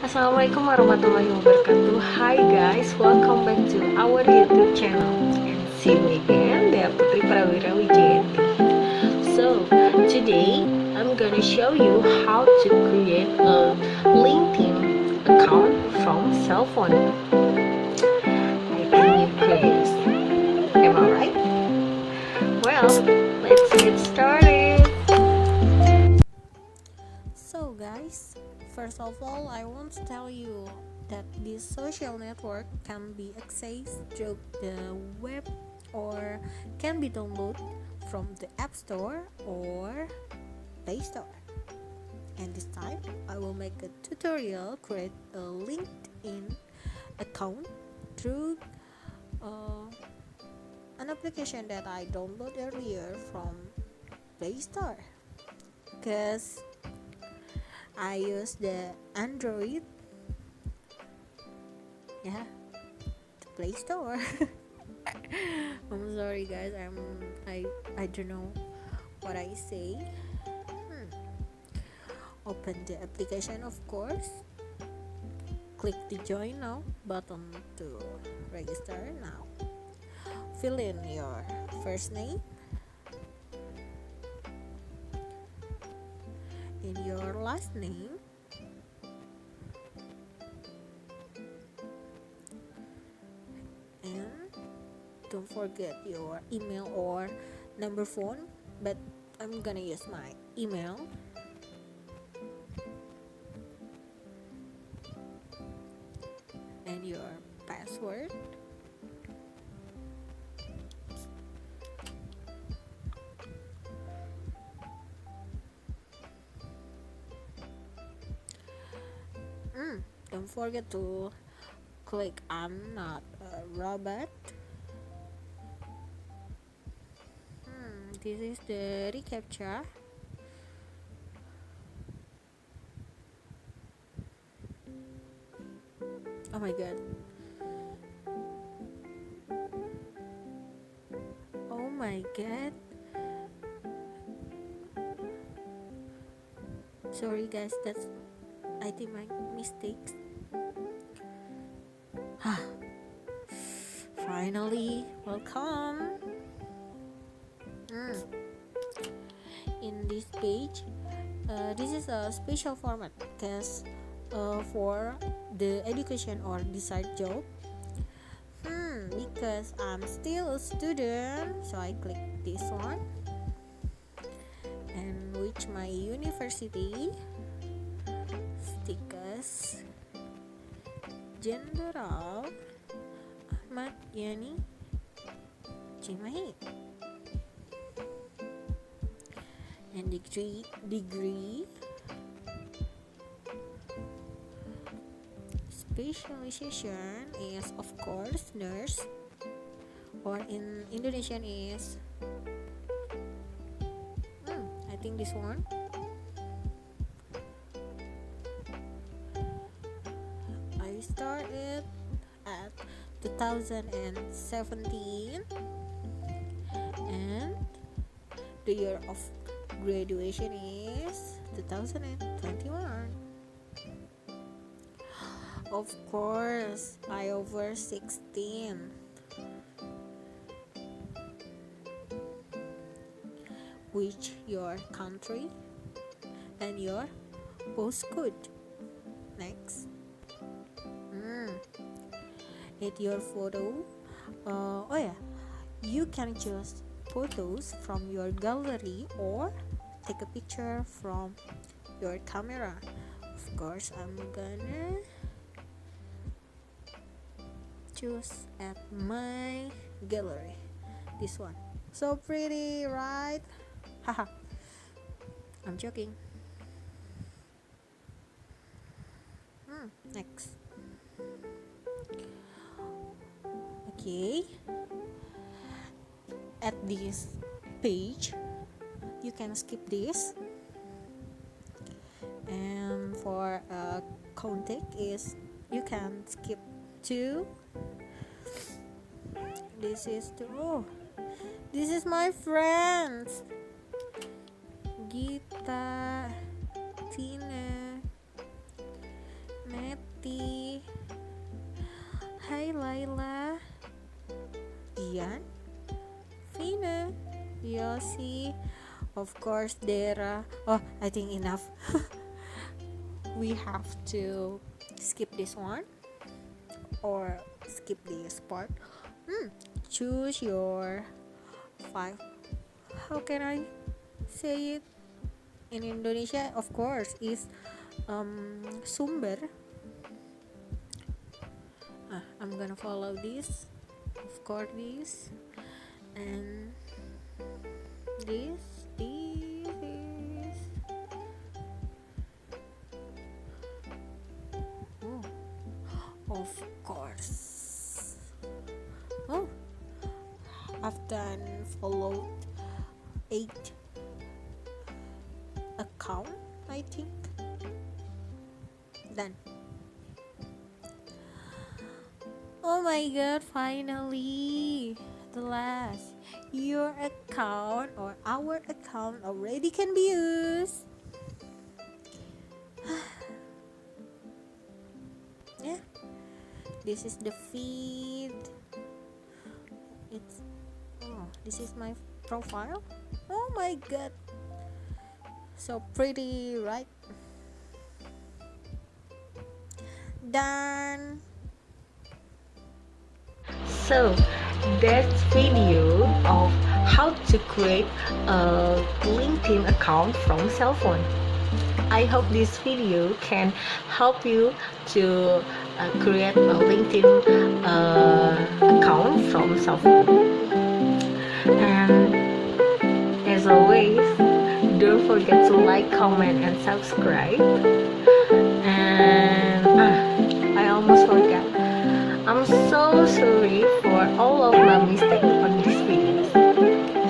Assalamualaikum warahmatullahi wabarakatuh. Hi guys, welcome back to our YouTube channel. And see me again, Dea Putri Prawira Wijayanti. So, today I'm gonna show you how to create a LinkedIn account from cell phone. I think you curious. Am I right? Well, let's get started. So guys, first of all, I want to tell you that this social network can be accessed through the web or can be downloaded from the App Store or Play Store. And this time, I will make a tutorial create a LinkedIn account through an application that I downloaded earlier from Play Store. Because I use the Android, the Play Store. I'm sorry guys, I don't know what I say. Open the application, of course. Click the join now button to register now. Fill in your first name and your last name. And don't forget your email or number phone, but I'm gonna use my email. And your password. Don't forget to click I'm not a robot. This is the reCAPTCHA. Oh my god. Oh my god. Sorry guys, that's I think my mistakes. Finally, welcome. In this page, this is a special format because for the education or desired job. Because I'm still a student, so I click this one and which my university stickers Jenderal Ahmad Yani Cimahi and degree specialization is of course nurse, or in Indonesian is I think this one. I started at 2017 and the year of graduation is 2021. Of course, I over 16. Which your country and your postcode. Next. Hit your photo. You can choose photos from your gallery or take a picture from your camera. Of course, I'm gonna choose at my gallery. This one. So pretty, right? Haha. I'm joking. Next. Okay. At this page, you can skip this. And for contact is you can skip to. This is this is my friends. Gita, Tina, Nat, Sakti. Hi Laila. Dian. Vina. Yosi. Of course Dera. Oh, I think enough. We have to skip this one or skip this part. Choose your five. How can I say it in Indonesia? Of course, is sumber. I'm gonna follow this. Of course, this and this. This is. Oh, of course. Oh, I've done followed 8 account, I think. Done. Oh my god, finally! The last. Your account or our account already can be used. Yeah. This is the feed. This is my profile. Oh my god. So pretty, right? Done. So that's video of how to create a LinkedIn account from cell phone. I hope this video can help you to create a LinkedIn account from cell phone. And as always, don't forget to like, comment, and subscribe. And I almost forgot. I'm so sorry for all of my mistakes on this video.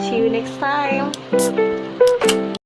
See you next time.